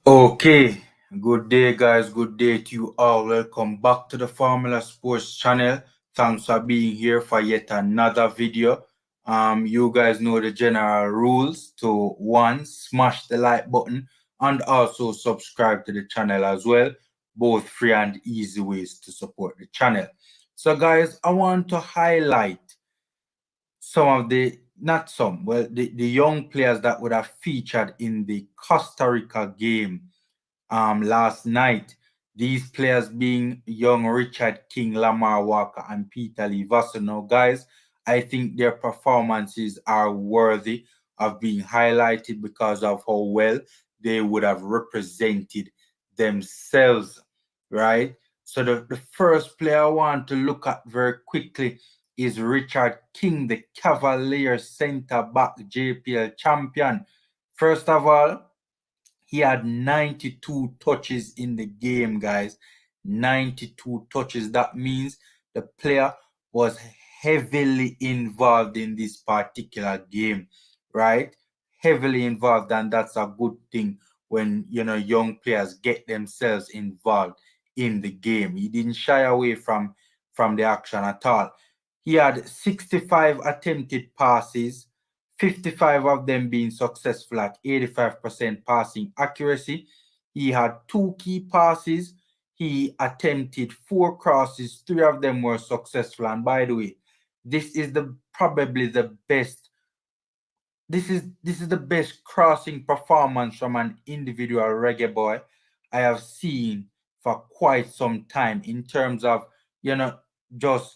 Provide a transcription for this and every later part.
Okay, good day, guys. Good day to you all. Welcome back to the Formula Sports channel. Thanks for being here for yet another video. You guys know the general rules. To one, smash the like button and also subscribe to the channel as well. Both free and easy ways to support the channel. So, guys, I want to highlight some of the the young players that would have featured in the Costa Rica game last night. These players being young Richard King, Lamar Walker, and Peter Lee Vassell. Now, guys, I think their performances are worthy of being highlighted because of how well they would have represented themselves, right? So the first player I want to look at very quickly is Richard King, the Cavalier centre-back JPL champion. First of all, he had 92 touches in the game, guys. 92 touches. That means the player was heavily involved in this particular game, right? Heavily involved, and that's a good thing when young players get themselves involved in the game. He didn't shy away from the action at all. He had 65 attempted passes, 55 of them being successful at 85% passing accuracy. He had 2 key passes. He attempted 4 crosses. 3 of them were successful. And by the way, this is probably the best. This is the best crossing performance from an individual reggae boy I have seen for quite some time in terms of just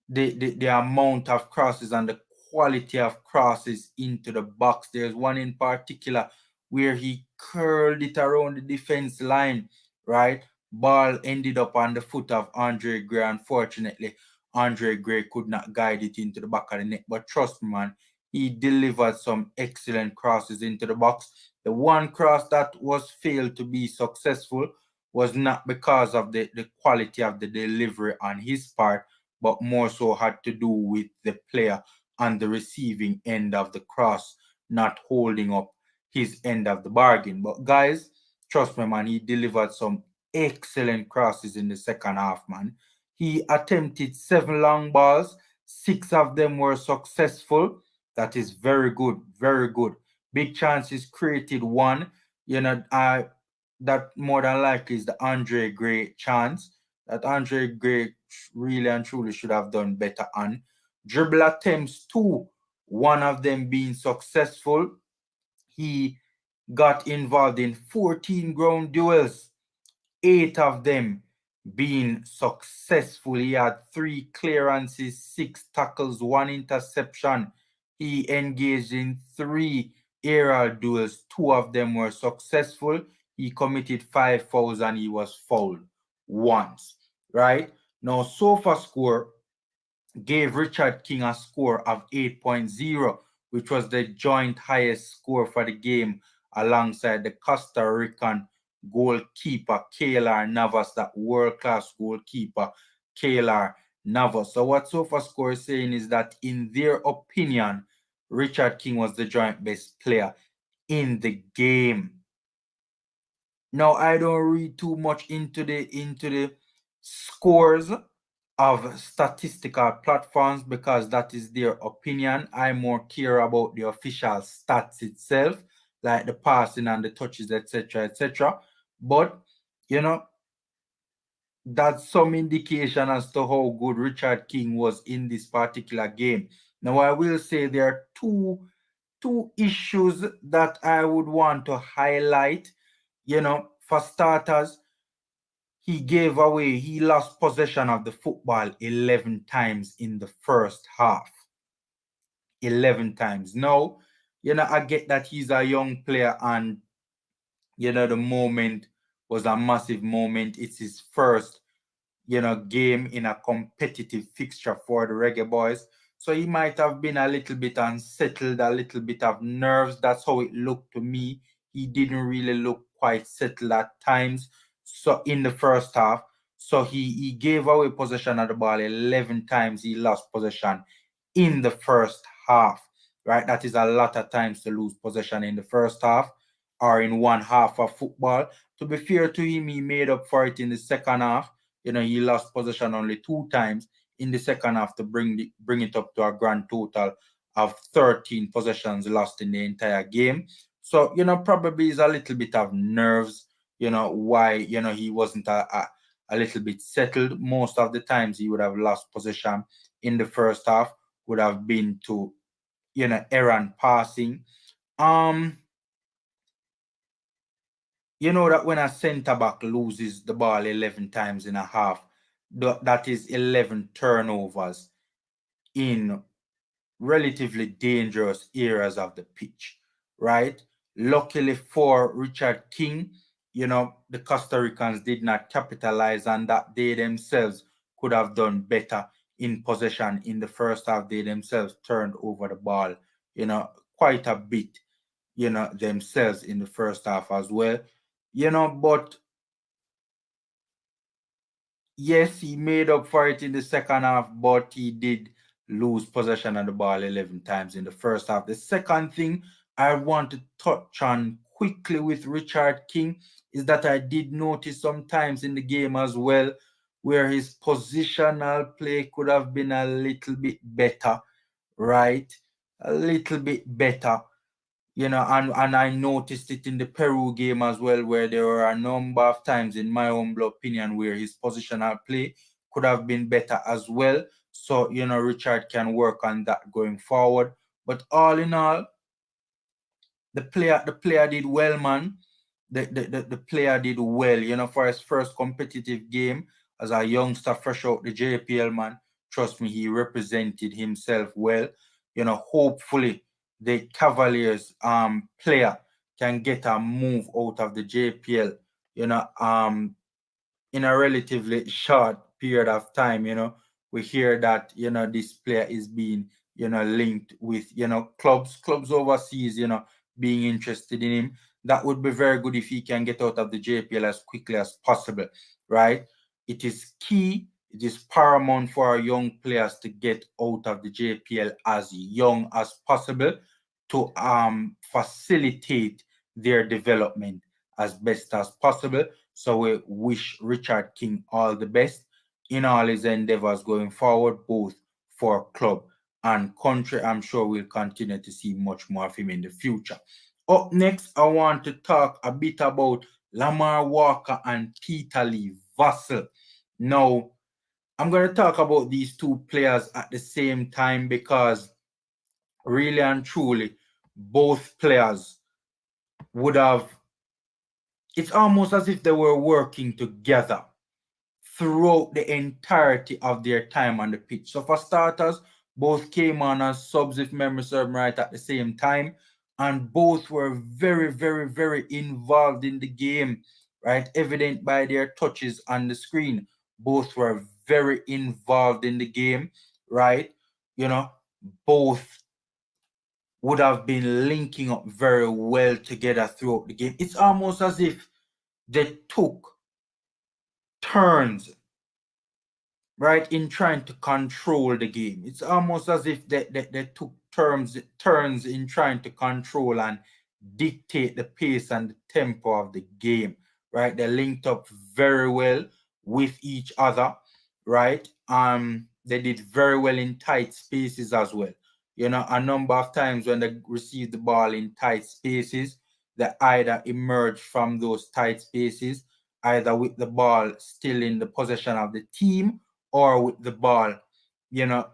the amount of crosses and the quality of crosses into the box. There's one in particular where he curled it around the defense line, right? Ball ended up on the foot of Andre Gray. Unfortunately, Andre Gray could not guide it into the back of the net. But trust me, man, he delivered some excellent crosses into the box. The one cross that was failed to be successful was not because of the quality of the delivery on his part, but more so had to do with the player on the receiving end of the cross not holding up his end of the bargain. But guys, trust me, man, he delivered some excellent crosses in the second half, man. He attempted 7 long balls, 6 of them were successful. That is very good, very good. Big chances created, 1. That more than likely is the Andre Gray chance that Andre Gray really and truly should have done better on. Dribble attempts, 2, 1 of them being successful. He got involved in 14 ground duels, 8 of them being successful. He had 3 clearances, 6 tackles, 1 interception. He engaged in 3 aerial duels. 2 of them were successful. He committed 5 fouls and he was fouled once, right? Now, SofaScore gave Richard King a score of 8.0, which was the joint highest score for the game alongside the Costa Rican goalkeeper, Keylor Navas, that world-class goalkeeper, Keylor Navas. So what SofaScore is saying is that in their opinion, Richard King was the joint best player in the game. Now, I don't read too much into the scores of statistical platforms because that is their opinion. I more care about the official stats itself, like the passing and the touches, etc., etc. But that's some indication as to how good Richard King was in this particular game. Now, I will say there are two issues that I would want to highlight. For starters, he lost possession of the football 11 times in the first half. 11 times. Now, I get that he's a young player and, the moment was a massive moment. It's his first, game in a competitive fixture for the Reggae Boyz. So he might have been a little bit unsettled, a little bit of nerves. That's how it looked to me. He didn't really look quite settled at times. So in the first half, so he gave away possession of the ball 11 times. He lost possession in the first half, right? That is a lot of times to lose possession in the first half. or in one half of football. To be fair to him, he made up for it in the second half. He lost possession only 2 times in the second half to bring it up to a grand total of 13 possessions lost in the entire game. So, probably is a little bit of nerves, why, he wasn't a little bit settled. Most of the times he would have lost possession in the first half, would have been to, errant passing. That when a centre back loses the ball 11 times in a half, that is 11 turnovers in relatively dangerous areas of the pitch, right? Luckily for Richard King, the Costa Ricans did not capitalize on that. They themselves could have done better in possession in the first half. They themselves turned over the ball, quite a bit, themselves in the first half as well. But yes, he made up for it in the second half, but he did lose possession of the ball 11 times in the first half. The second thing I want to touch on quickly with Richard King is that I did notice sometimes in the game as well where his positional play could have been a little bit better, right? A little bit better. And I noticed it in the Peru game as well, where there were a number of times, in my humble opinion, where his positional play could have been better as well. So, Richard can work on that going forward. But all in all, the player did well, man. The player did well, for his first competitive game as a youngster fresh out the JPL, man. Trust me, he represented himself well. Hopefully the Cavaliers player can get a move out of the JPL, in a relatively short period of time. We hear that this player is being linked with clubs overseas, being interested in him. That would be very good if he can get out of the JPL as quickly as possible, right? It is key, it is paramount for our young players to get out of the JPL as young as possible to facilitate their development as best as possible. So we wish Richard King all the best in all his endeavors going forward, both for club and country. I'm sure we'll continue to see much more of him in the future. Up next, I want to talk a bit about Lamar Walker and Peter Lee Vassell. Now, I'm going to talk about these two players at the same time because really and truly, both players would have, it's almost as if they were working together throughout the entirety of their time on the pitch. So for starters, both came on as subs, if memory serves me right, at the same time, and both were very, very, very involved in the game, right? Evident by their touches on the screen. Both were very involved in the game, right? Both would have been linking up very well together throughout the game. It's almost as if they took turns, right, in trying to control the game. It's almost as if they took turns in trying to control and dictate the pace and the tempo of the game, right? They linked up very well with each other, right? They did very well in tight spaces as well. A number of times when they received the ball in tight spaces, they either emerged from those tight spaces, either with the ball still in the possession of the team or with the ball,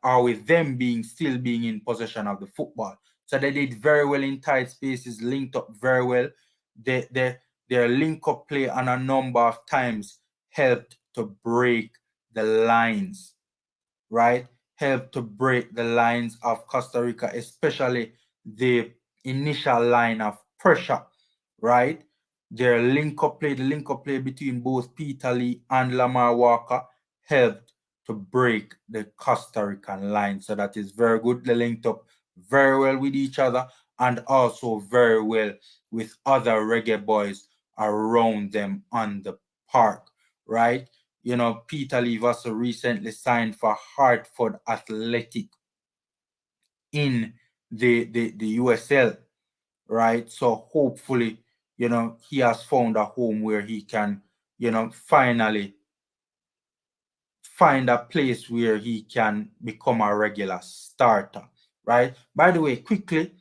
or with them still being in possession of the football. So they did very well in tight spaces, linked up very well. Their link-up play on a number of times helped to break the lines, right? Helped to break the lines of Costa Rica, especially the initial line of pressure, right? Their link-up play, the link-up play between both Peter Lee and Lamar Walker helped to break the Costa Rican line. So that is very good. They linked up very well with each other and also very well with other reggae boys around them on the park, right? Peter Lee Vassell recently signed for Hartford Athletic in the USL, right? So hopefully, he has found a home where he can, finally find a place where he can become a regular starter, right? By the way, quickly,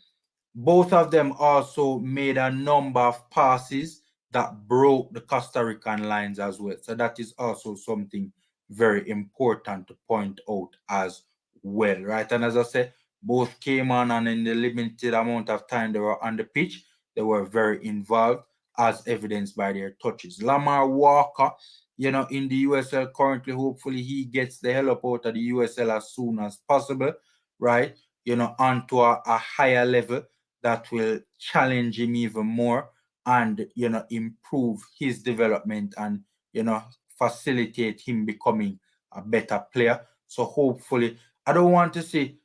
both of them also made a number of passes that broke the Costa Rican lines as well. So that is also something very important to point out as well, right? And as I said, both came on, and in the limited amount of time they were on the pitch, they were very involved, as evidenced by their touches. Lamar Walker, in the USL currently, hopefully he gets the hell up out of the USL as soon as possible, right? Onto a higher level that will challenge him even more and, improve his development and, facilitate him becoming a better player. So hopefully, I don't want to see,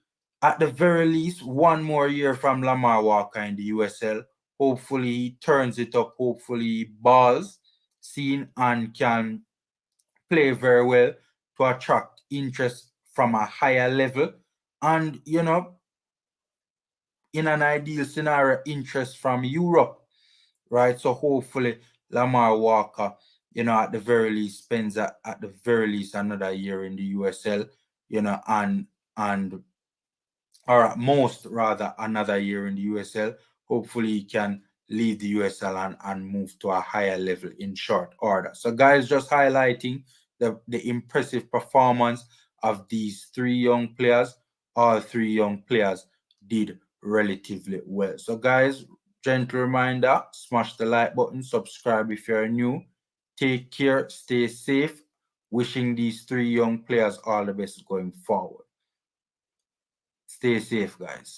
at the very least, one more year from Lamar Walker in the USL. Hopefully he turns it up. Hopefully he balls seen and can play very well to attract interest from a higher level. And, in an ideal scenario, interest from Europe, right? So hopefully Lamar Walker, at the very least spends at the very least another year in the USL, and or at most rather another year in the USL. Hopefully he can leave the USL and move to a higher level in short order. So guys, just highlighting the impressive performance of these three young players. All three young players did relatively well. So guys, gentle reminder, smash the like button, subscribe if you're new. Take care, stay safe. Wishing these three young players all the best going forward. Stay safe, guys.